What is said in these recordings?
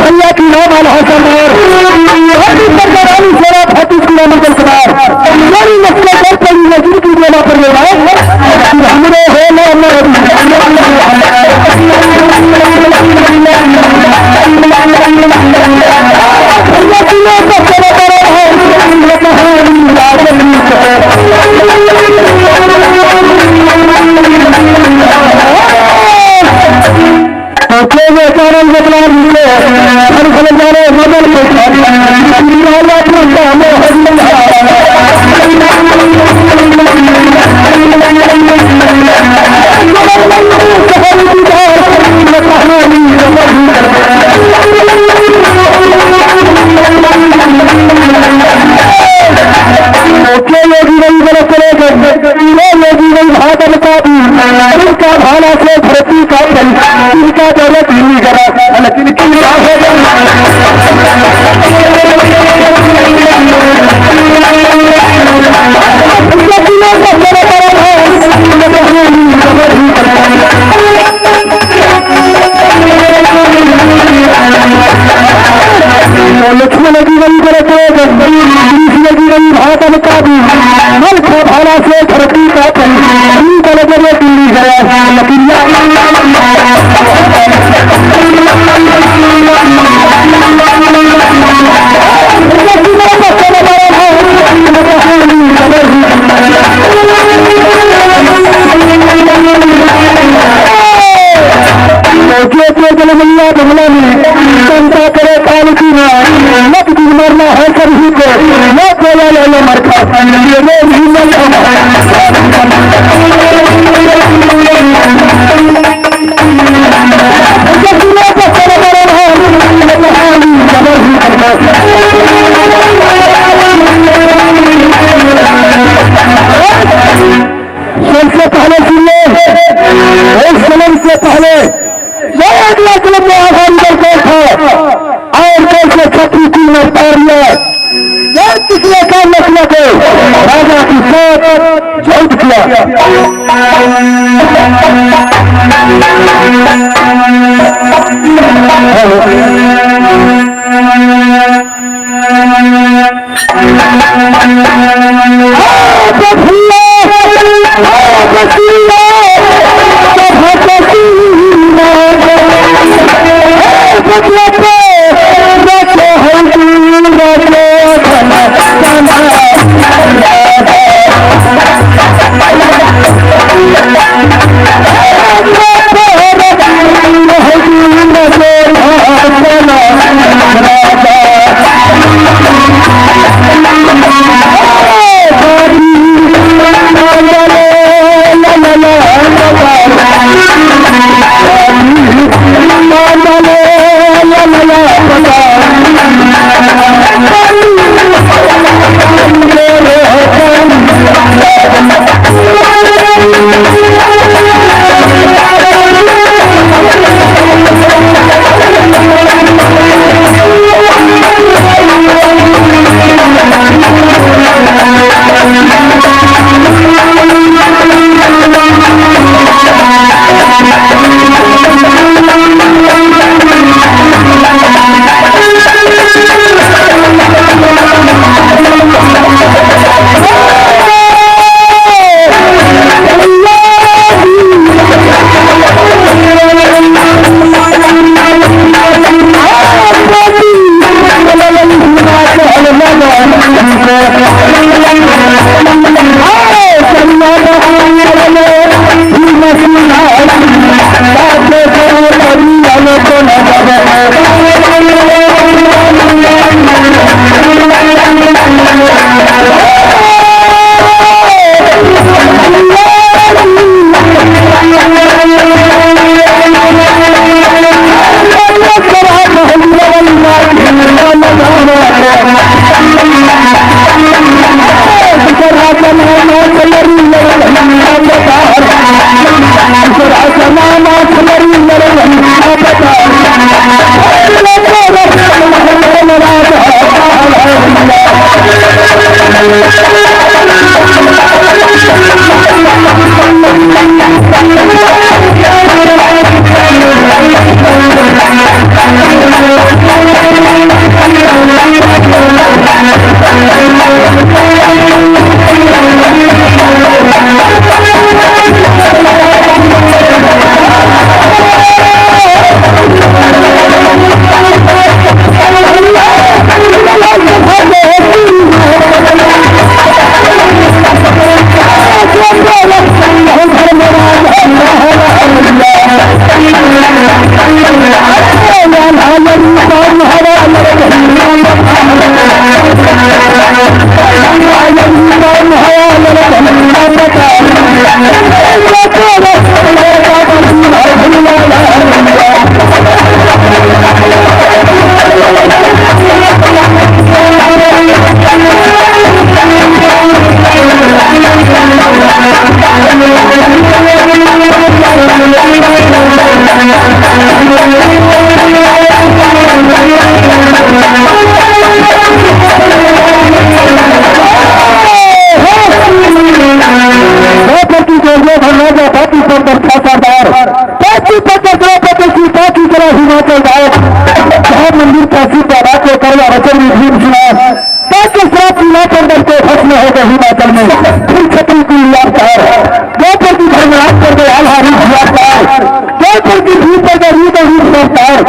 भैया की नाम आल हसन मेरी नस्लें कर पड़ी है जिनकी देना पर हमने इनका भाला से धरती का इनका दौलत नहीं करा लेकिन लक्ष्मण जीवन जीवन भागन का भी मल का भाला से धरती का इनका नजर दिल्ली गया लेकिन बंगला में चिंता करे कालकी में मत मरना है सभी को न बोला ले लो मरखा सबसे पहले सुनिए एक सनम से पहले कलम में आसान करते थे और कैसे छठी की में पार लिया किसने काम न किया थे राजा की सोच झूठ किया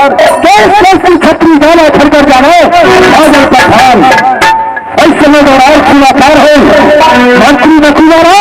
देश की छत्री जाना छोड़कर जाना बादल पठान ऐसे में दौरान चुनाकार है मंत्री नकुमारा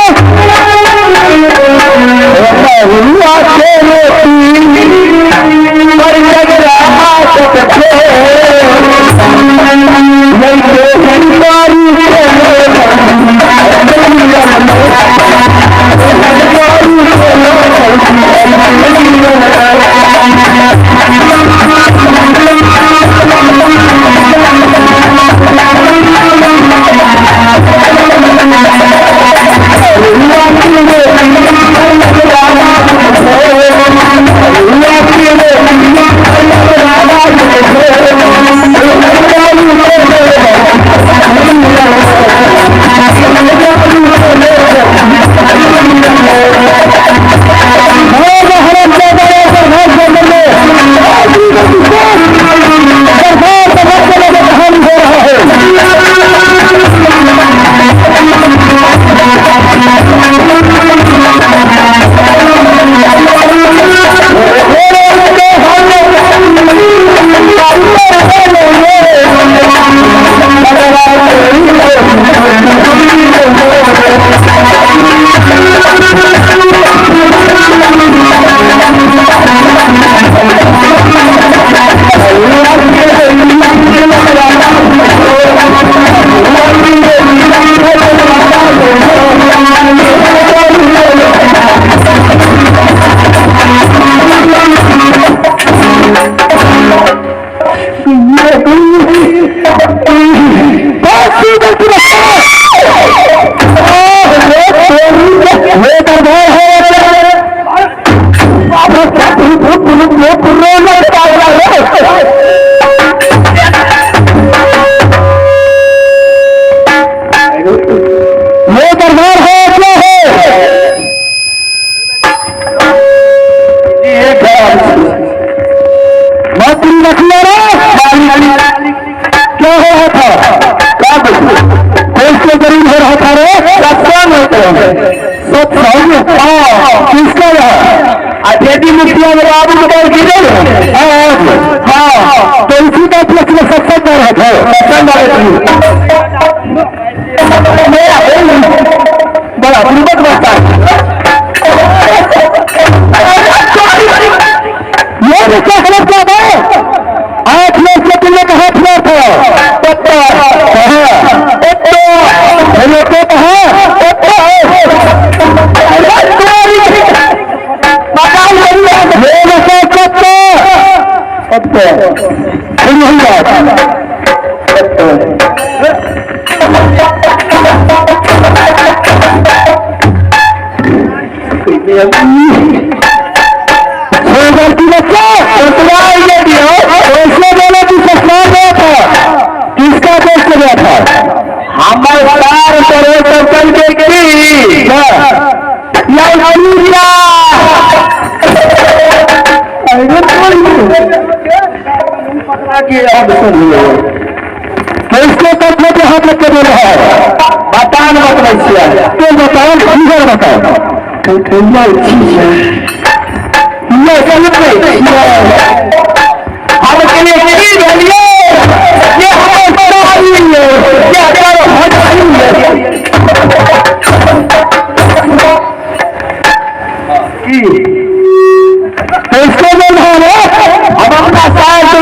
अजय मुखिया बाबू को बोल दी हाँ तो इसी बात में सत्संग कर रहे थे बड़ा पूर्वक बचता ये क्या गलत बात है 8 लोग से तुमने कहा था किसका देश गया था हमारे सर्कल कैसे तत्व के हाथ रख के बोल रहा है बतान बतला तो बताओ फिगर बताओ कैसे बोल रहा है अब अपना साथ